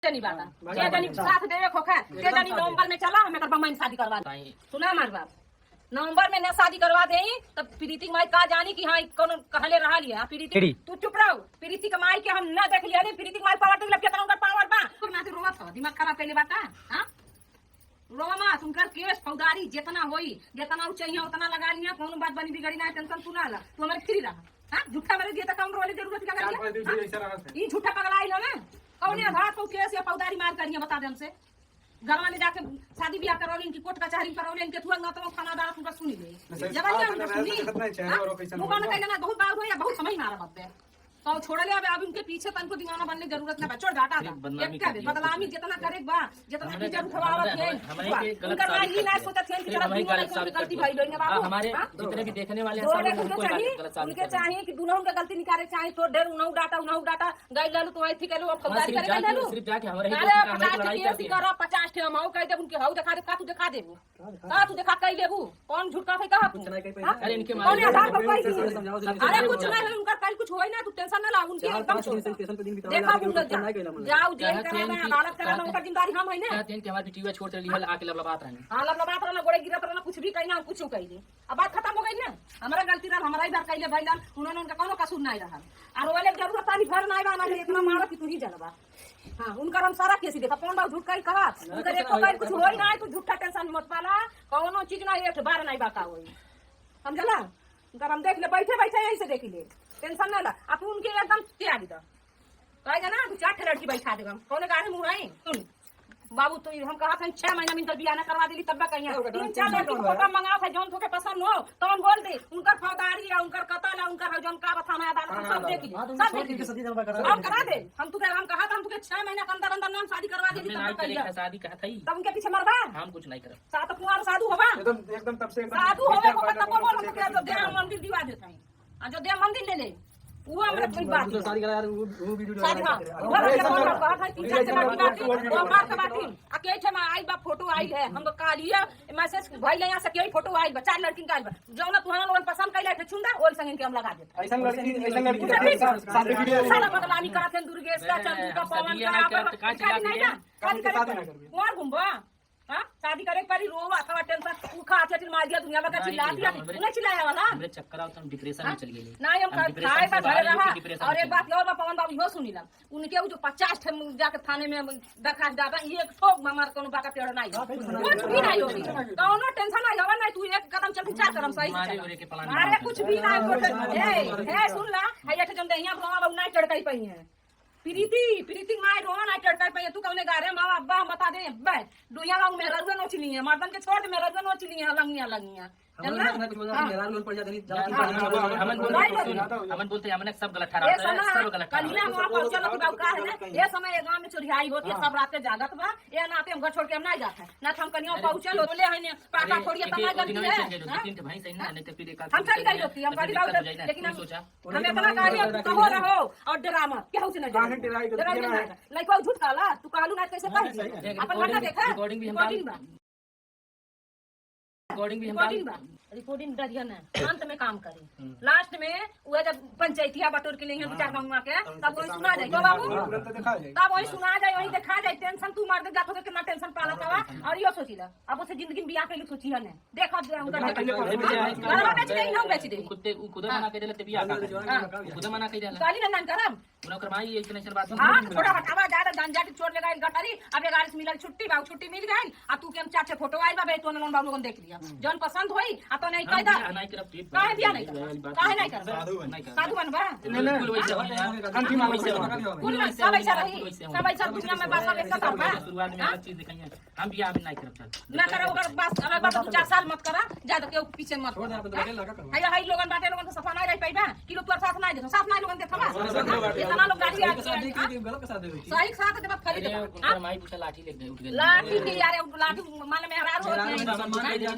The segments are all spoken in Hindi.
नहीं बाता के जानी साथ देवे खोखा के जानी नवंबर में चला हमें करबा में शादी करवा सुना मार बाप नवंबर में न शादी करवा दे तब प्रीति माई का जानी कि हां कौन कहले रहा लिया प्रीति तू चुप रहो प्रीति के माई के हम न देख लिया रे प्रीति माई पावर लग के तरंग पावर बा ना से रोवा था दिमाग खराब कैले बाता हां रोवा मा तुमकर केस फौदारी जितना होई जितना चाहिए उतना लगा लिया कौन बात बनी बिगड़ी ना टेंशन तू ना ला तू हमारे फ्री रहा हां झूठा मेरे दिए त कम रोले जरूरत क्या कर ई झूठा पगला आइलो ना कौन आधार को केस या फौदारी मार करिए बता दे हमसे घर वाले जाके शादी ब्याह करौले इनकी कोर्ट कचहरी करौले इनके तुरंत तो खाना दारा तुमका सुनी ले जब आइए हम सुनी वो कहना कहना बहुत बात हो या बहुत समझ ना आ रहा बात तो छोड़ ले अब इनके पीछे तनको दीवाना बनने जरूरत ना छोड़ डाटा था एक क्या बदनामी जितना करे बा जितना की जरूरत हवावत है उनका नहीं ना सोचा थे कि तरफ गलती भाई लोग ने बाबू हमारे जितने भी देखने वाले हैं सब उनके चाहिए कि दोनों का गलती निकाले चाहिए तो डेर उनहु डाटा गई लालू तो आई थी के लो फौजदारी करे लालू सिर्फ जाके हमारे लड़ाई करती करो 50 थे हम आओ कह दे उनके हाउ दिखा दे का तू दिखा देबू का तू दिखा कह लेबू कौन झूठा है कहा अरे इनके कौन आधार पर कोई अरे कुछ नहीं उनका कल कुछ होई ना तू टेंशन ना ला उनके एकदम देखा उनका जाओ जेल कराना अदालत कराना उनका जिम्मेदारी हम है ना कहते हैं कि हमारी टीवी छोड़ चली है आके लबलबात रहने हां लबलबात रहना गोड़े गिरत रहना कुछ भी कहना कुछ कह दे अब बात खत्म हो गई ना हमारा गलती रहा हमारा इधर कहले भाई लाल उन्होंने उनका कोनो कसूर नहीं रहा और वाले जरूरत पानी भर नहीं बना इतना मारो कि तू ही जानबा हां उनका हम सारा केस देखा कौन बात झूठ कही कहा उनका एको कहीं कुछ होई ना तू झूठा टेंशन मत पाला कोनो चीज ना एक बार नहीं बाका होई समझला उनका हम देख ले बैठे बैठे यहीं से देख ले टेंशन ना ला आप उनके एकदम त्याग दो कहेगा ना तू 4 लड़की बैठा देगा कौन गाने मुंह है सुन बाबू तो हम कहा था 6 महीना में बियाह ना करवा देली तब कहीं 3-4 लड़की को फोटो मंगाओ था जौन थोके पसंद हो तो हम बोल दे उनकर फौदारी है उनकर कतल है उनकर जौन का बताना अदालत सब देख ली सब देख ली हम करा दे हम कहा था हम तुके 6 महीना के अंदर अंदर नाम शादी करवा देली तब कहीं शादी कहा था तब उनके पीछे मरबा हम कुछ नहीं करब सात कुंवार साधु होबा एकदम तब से साधु होबे को तब बोल तो देह मंदिर दिवा देता है जो देह मंदिर ले ले वो हमरा कोई बात शादी करा यार वो वीडियो शादी हां वो बात है कि चाचा बाटी वो मार के बाटी अकेले छे में आई बा फोटो आई है हम का लिया मैसेज भाई ले यहां से के फोटो आई बा 4 लड़की का आई बा जो ना तुहां लोगन पसंद कैले थे चुंदा ओल संग इनके हम लगा दे ऐसा लड़की के साथ वीडियो साला बदलामी करत हैं दुर्गेश का चंदू का पवन का शादी कुमार घुमबा हां शादी करे परी रोवा थोड़ा टेंशन उखा आते मार दिया दुनिया लगा चिल्ला दिया उन्हें चिल्लाया वाला हमरे चक्कर आउत हम डिप्रेशन में चल गेली ना हम खाए का घर रहा और एक बात और पवन बाबू हो सुनी ला उनके जो 50 थे जाके थाने में दरखास्त डाला एक ठोक मार कोनो बाका पेड़ नहीं कुछ भी नहीं होगी कोनो टेंशन नहीं होगा नहीं तू एक कदम चल 4 कदम सही अरे कुछ भी नहीं है सुन ला है ये जन दहिया बाबू नहीं चढ़काई पई है प्रीति माय रोना ना चढ़काई पई तू कौने गारे मां अब्बा बता दे बे दुनिया गांव में रजन नोचली है मर्दन के छोड़ में रजन नोचली है लंगिया हमन बोलते हमने सब गलत ठहराते हैं सब गलत कलिया वहां पहुंचल तो बाबू का है ना ये समय गांव में चोरियाई होती है सब रात के जागत बा ये नाते हम घर छोड़ के हम नहीं जाते ना हम कनिया पहुंचल बोले है ने पाका छोड़िए तना गलती है तीन भाई सही ना नहीं तो फिर एक हम चली गई होती हम कभी बात लेकिन हम सोचा हम इतना कार्य कहो रहो और ड्रामा क्या हो से ना लाइक झूठ काला तू कालू ना कैसे कह अपन लड़का देखा रिकॉर्डिंग भी हम रिकॉर्डिंग डरिया ना अंत में काम करी लास्ट में वो जब पंचायतिया बटोर के लिए 2-4 मंगवा के तब वही सुना जाए बाबू तब वही सुना जाए वही देखा जाए टेंशन तू मार दे जात हो कितना टेंशन पाला तवा और यो सोचीला अब उसे जिंदगी में बियाह के लिए सोची है ने देखो घर बेच के ना बेच दे खुद मना के देले बियाह का खुद मना के देले काली ना करम उनकर माई एक नेशन बात हां थोड़ा हटावा ज्यादा गंजा छोड़ लेगा इन गटारी अब 11 से मिलल छुट्टी बाबू छुट्टी मिल गई अब तू के हम 4 फोटो आई बा तो नन बाबू लोगन देख लिया जौन पसंद होई आ तो नहीं कहदा नहीं करब काहे बियाह नहीं कर काहे नहीं कर साधु बनबा बिल्कुल वैसे अंतिम वैसे कुल सब ऐसा रही सब ऐसा दुनिया में बात एक साथ बा शुरुआत में अलग चीज दिखाई हम बियाह नहीं करब ना करे ओकर बस अलग बात 4 साल मत करा ज्यादा के पीछे मत हाय हाय लोगन बाटे लोगन तो सफा नहीं रह पाइबा कि लोग तोर साथ नहीं देखो साथ नहीं लोगन देखबा इतना लोग गाड़ी आ सही साथ दे बात खरीद उनकर माई पूछा लाठी लेके उठ गई लाठी के यार लाठी मान में हरार हो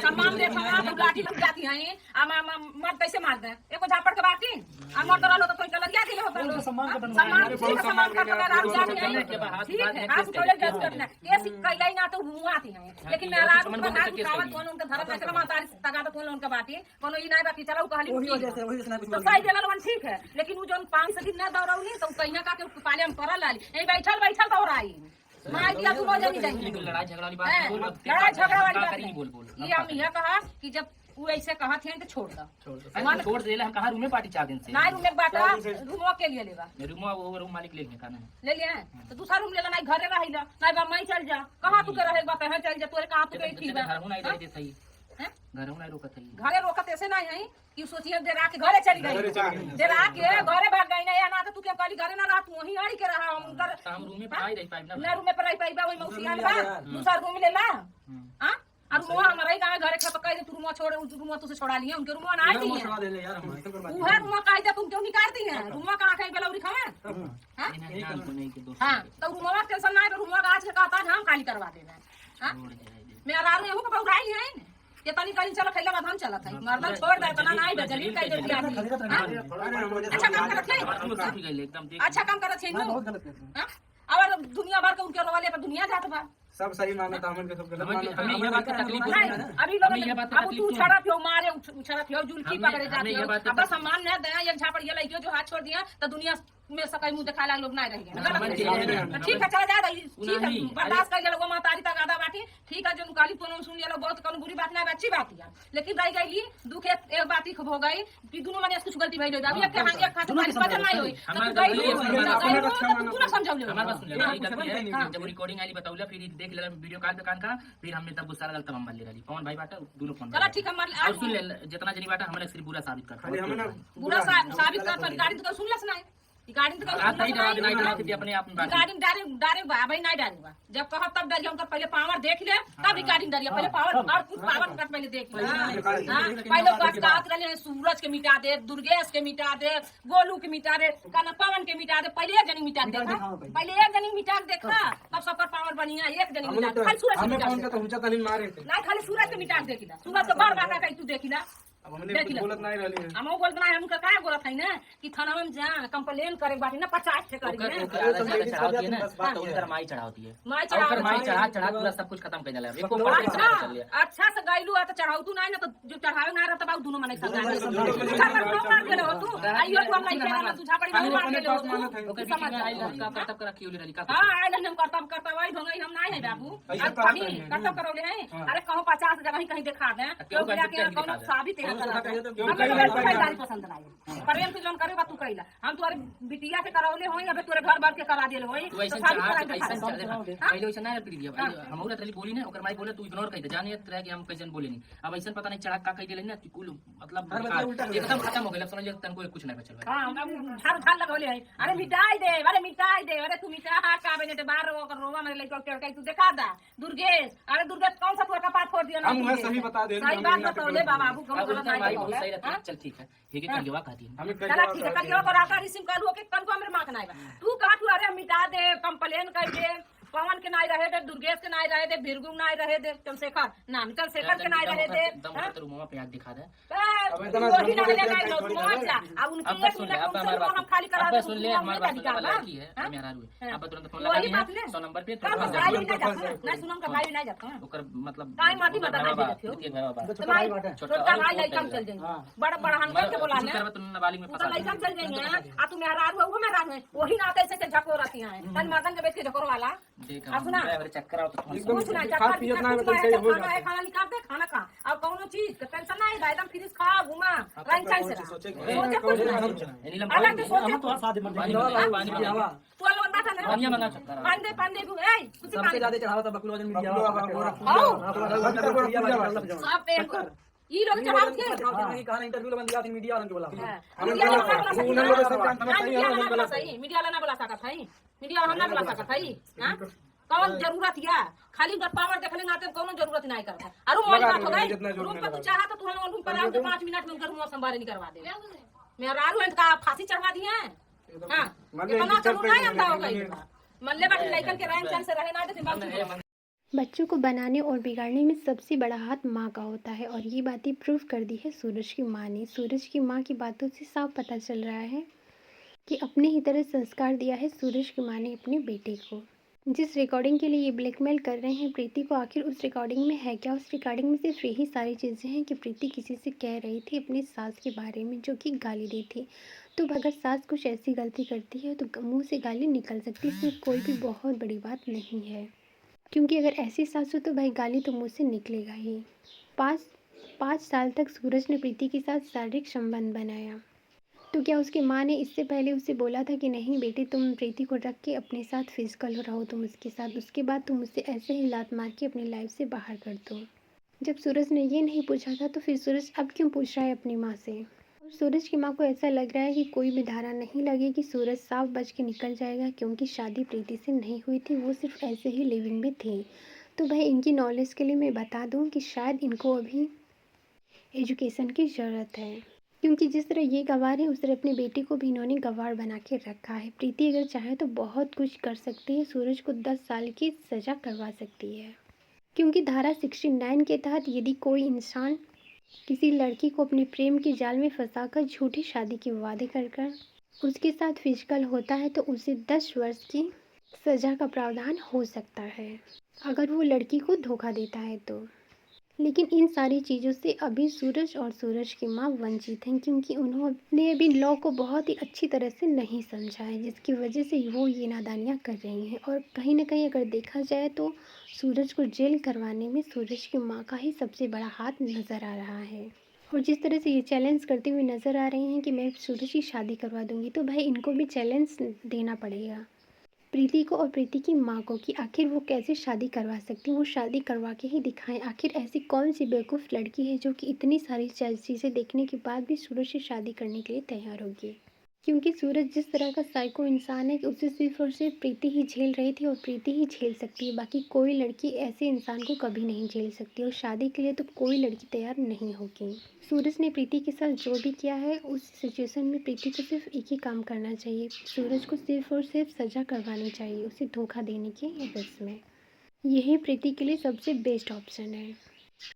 सम्मान दे तो लाठी लग जाती है मर्द कैसे मार दे एको झापड़ के बाटी आ मर्द रहलो तो कोई कलरिया दिले होता सम्मान का बगैर आप जाती है ठीक है आप थोड़े जज करना ये कइलाई ना तो मुंह आती है लेकिन मैं रात में कावत कौन उनका धर्म में कमा तारी तगा तो कौन उनका बाटी कोनो ई नहीं बाकी चलाऊ कहली तो सही जगह लोगन ठीक है लेकिन वो जोन 5 दिन ना दौड़ौनी तो कहीं ना का के पाले हम करल लाली ए बैठल दौड़ाई या तू रोज नहीं जाएंगे लेकिन लड़ाई झगड़ा वाली बात हैं? बोल लड़ाई झगड़ा वाली बात नहीं बोल नहीं ये हम यह कहा कि जब वो ऐसे कहा थे तो छोड़ दो अरे छोड़ दे हम कहा रूम में पार्टी 4 दिन से ना रूम में बाटा रूम के लिए लेगा रूम वो रूम मालिक ले खाना है ले लिया है तो दूसरा रूम ले लेना घरे रही ला नहीं बा मैं चल जा कहाँ तू के रहेगा कहाँ चल जा तोरे कहाँ तू के ठीक है घर हूं नहीं रहते सही हैं? घर हूं नहीं रोकत है घरे रोकत ऐसे नहीं है कि सोचिए देरा के घरे चली गई देरा के घरे भाग गई नहीं ना तो तू क्या कहली घरे ना रहा तू वहीं आड़ी के रहा हम उधर हम रूम में पढ़ाई रही पाइप ना रूम में पर रही पाइबा वही मौसी आल बा दूसरा रूम ले ला हां और वो हमारे गांव घरे खा पकाई दे तू रूम छोड़ रूम तू से छोड़ा लिए उनके रूम ना आई दी है तू है रूम काई दे तुम क्यों निकालती है रूम कहां कहीं बेलौरी खावे हां तो रूम में टेंशन ना है रूम आज के कहता हम खाली करवा देना हां मैं आराम में हूं कब उड़ाई है ये तनी कहीं चलो खैला बाद हम चला था मर्दन छोड़ दे तना नहीं दे जलील कई दे दिया अच्छा काम करत है एकदम अच्छा काम करत है और दुनिया भर के उनके रोवाले पर दुनिया जात बा सब सही मानो तो हमन के सब गलत मानो हमें ये बात की तकलीफ अभी लोग अब तू छड़ा पियो मारे छड़ा पियो जुलकी पकड़े जाते हो अब सम्मान न दे एक झापड़ ये लइयो जो हाथ छोड़ दिया तो दुनिया में सकई मुंह दिखा लोग नहीं रहेंगे ठीक है चला जा रही ठीक है बर्दाश्त कर लोग मातारी तक आधा बाटी ठीक है जो काली पोनो सुन लिया बहुत कौन बुरी बात नहीं अच्छी बात है लेकिन रह गई दुख एक बात ही हो गई कि दोनों माने कुछ गलती भइल अभी एक हां एक खाते पानी बदल नहीं होई तू ना समझौ ले हमारे पास सुन ले गलती है जब रिकॉर्डिंग आली बताउला फिर देख ले वीडियो काट दुकान का फिर हमने तब गुस्सा गलत हम ले रही कौन भाई बाटा दोनों फोन चला ठीक है और सुन ले जितना जनी बाटा हमारे सिर्फ बुरा साबित कर खाली हमन बुरा साबित कर पर गाड़ी तो सुन लस नहीं गाड़ी तो अपने आप गाड़ी डारे भाई नहीं डालूंगा जब कहो तब डालिए हम तो पहले पावर देख ले तब रिकॉर्डिंग डालिए पहले पावर और कुछ पावर का पहले देख ले पहले बात बात कर ले सूरज के मिटा दे दुर्गेश के मिटा दे गोलू के मिटा दे काना पवन के मिटा दे पहले एक जनी मिटा दे पहले एक जनी मिटा देखा तब सबका पावर बढ़िया एक जनी मिटा खाली सूरज के मिटा तो ऊंचा तनी मारे थे नहीं खाली सूरज के मिटा देखिला सूरज तो बार बार का तू देखिला अब हमने कुछ बोलत नहीं रहली है हम बोलत नहीं हम का बोलत है ना कि थाना में जा कंप्लेन करे बाटी ना 50 से करी है चढ़ाती है ना बात तो उधर माई चढ़ाती है माई चढ़ा पूरा सब कुछ खत्म कर दिया एको पार्टी खत्म कर लिया अच्छा से गइलू आ तो चढ़ाऊ तू नहीं ना तो जो चढ़ावे ना रहता बाबू दोनों माने संग मार के हो तू आइयो तू हम नहीं खेला तू झापड़ी में मार के हो ओके समझ आई का करतब करा क्यों ले रही का हां आई हम करतब वही ढंगई हम नहीं है बाबू अभी करतब करोले हैं अरे कहो 50 जगह कहीं दिखा दे क्यों जाके कौन साबित है पसंद नहीं प्रेम से जौन करे तू कइला हम तुम्हारे बिटिया से करौले होई या तोरे घर बार के करा देले होई तो पहले वैसा नहीं पी दिया हम और तली बोली ना ओकर माई बोले तू इग्नोर कर दे जाने तरह कि हम कैसे बोले नहीं अब ऐसा पता नहीं चढ़ा का कह देले ना कि कुल मतलब एकदम खत्म हो गया समझ तन को कुछ नहीं बचल हां हम झाड़ लगौले है अरे मिटाई दे अरे तू मिटा का बेटे बाहर ओकर रोवा में लइका टड़काई तू देखा दा दुर्गेश अरे दुर्गेश कौन सा तोरा कपाट फोड़ दिया हम सही बता दे सही बात बतौले बाबू कम गलत नहीं सही रहता चल ठीक है ये क्या करवा कहती है चला ठीक है कलियो को राता रिसीव कर लो के तन को हमरे मां के नहीं तू कहा तू अरे मिटा दे कंप्लेन कर दे पवन के नहीं रहे दे दुर्गेश के नहीं रहे दे भीरगु नहीं रहे दे चंद्रशेखर नाम चंद्रशेखर के नहीं रहे दे तो रूम में पे दिखा दे वही ना ले गए लोग मोचा अब उनकी एक मिनट अब हमारी हम खाली करा दे सुन ले हमारी बात लड़की है मेरा रुए अब तुरंत फोन लगा दिए 100 नंबर पे तो नहीं सुनम का भाई नहीं जाता ओकर मतलब काय माटी बता दे एक बाबा छोटा भाई लइका चल जाएंगे बड़ा बड़ा हम के बोला ले करब तो नाबालिग में तो लइका चल जाएंगे आ तू मेरा रात हो मैं रात में वही ना ऐसे से झको रहती हैं तन मर्दन के बेच के झको वाला चक्कर आओ तो कुछ ना चक्कर पियत ना खाना निकाल दे खाना खा अब कौनो चीज का टेंशन नहीं है एकदम फ्रिज खा घुमा लाइन चाय से सोचे कुछ नहीं अलग से सोचे तो साथ में पानी तू लोग बात है पानी मंगा चक्कर पानी दे ए कुछ सबसे ज्यादा चढ़ावा था बकुल वजन मीडिया सब एक ये लोग चढ़ाओ के कहां इंटरव्यू में दिया मीडिया वालों के बोला मीडिया वाला ना बोला सकता है मीडिया वाला ना बोला सकता है हां कौन जरूरत है खाली पावर देखले ना तो कोनो जरूरत नहीं करता अरे मोबाइल बात हो गई रूम पर तू चाहा तो तू हम रूम पर आओ 5 मिनट में उनका रूम संभाले नहीं करवा दे मेरा आरुएंट का फांसी चढ़वा दिए हैं हां इतना चलो नहीं अंधा हो गई मल्ले बाकी लइकन के रहन सहन से रहे ना तो बच्चों को बनाने और बिगाड़ने में सबसे बड़ा हाथ माँ का होता है और ये बातें प्रूव कर दी है सूरज की माँ ने। सूरज की माँ की बातों से साफ पता चल रहा है कि अपने ही तरह संस्कार दिया है सूरज की माँ ने अपने बेटे को। जिस रिकॉर्डिंग के लिए ये ब्लैकमेल कर रहे हैं प्रीति को, आखिर उस रिकॉर्डिंग में है क्या? उस रिकॉर्डिंग में सिर्फ यही सारी चीज़ें हैं कि प्रीति किसी से कह रही थी अपनी सास के बारे में जो कि गाली दी थी। तो अगर सास कुछ ऐसी गलती करती है तो मुंह से गाली निकल सकती है, इसमें कोई भी बहुत बड़ी बात नहीं है। क्योंकि अगर ऐसी सास हो तो भाई गाली तो मुँह से निकलेगा ही। 5 साल तक सूरज ने प्रीति के साथ शारीरिक संबंध बनाया। तो क्या उसकी माँ ने इससे पहले उसे बोला था कि नहीं बेटी तुम प्रीति को रख के अपने साथ फिजिकल रहो तुम उसके साथ, उसके बाद तुम उसे ऐसे ही लात मार के अपनी लाइफ से बाहर कर दो। जब सूरज ने ये नहीं पूछा था तो फिर सूरज अब क्यों पूछ रहा है अपनी माँ से। और सूरज की माँ को ऐसा लग रहा है कि कोई भी धारा नहीं लगेगी, सूरज साफ बच के निकल जाएगा क्योंकि शादी प्रीति से नहीं हुई थी, वो सिर्फ ऐसे ही लिविंग में थी। तो भाई इनकी नॉलेज के लिए मैं बता दूँ कि शायद इनको अभी एजुकेशन की ज़रूरत है, क्योंकि जिस तरह ये गंवार है उस तरह अपनी बेटी को भी इन्होंने गंवार बना के रखा है। प्रीति अगर चाहे तो बहुत कुछ कर सकती है, सूरज को 10 साल की सज़ा करवा सकती है, क्योंकि धारा 69 के तहत यदि कोई इंसान किसी लड़की को अपने प्रेम के जाल में फंसाकर झूठी शादी के वादे कर उसके साथ फिजिकल होता है तो उसे 10 वर्ष की सज़ा का प्रावधान हो सकता है अगर वो लड़की को धोखा देता है तो। लेकिन इन सारी चीज़ों से अभी सूरज और सूरज की माँ वंचित हैं, क्योंकि उन्होंने अभी लॉ को बहुत ही अच्छी तरह से नहीं समझा है, जिसकी वजह से वो ये नादानियाँ कर रही हैं। और कहीं ना कहीं अगर देखा जाए तो सूरज को जेल करवाने में सूरज की माँ का ही सबसे बड़ा हाथ नज़र आ रहा है। और जिस तरह से ये चैलेंज करते हुए नज़र आ रहे हैं कि मैं सूरज की शादी करवा दूँगी, तो भाई इनको भी चैलेंज देना पड़ेगा प्रीति को और प्रीति की माँ को कि आखिर वो कैसे शादी करवा सकती हैं, वो शादी करवा के ही दिखाएं। आखिर ऐसी कौन सी बेवकूफ़ लड़की है जो कि इतनी सारी चीज़ें देखने के बाद भी सूरज से शादी करने के लिए तैयार होगी। क्योंकि सूरज जिस तरह का साइको इंसान है कि उसे सिर्फ और सिर्फ प्रीति ही झेल रही थी और प्रीति ही झेल सकती है, बाकी कोई लड़की ऐसे इंसान को कभी नहीं झेल सकती और शादी के लिए तो कोई लड़की तैयार नहीं होगी। सूरज ने प्रीति के साथ जो भी किया है उस सिचुएशन में प्रीति को सिर्फ एक ही काम करना चाहिए, सूरज को सिर्फ और सिर्फ सज़ा करवानी चाहिए उसे धोखा देने के एवज में। यही प्रीति के लिए सबसे बेस्ट ऑप्शन है।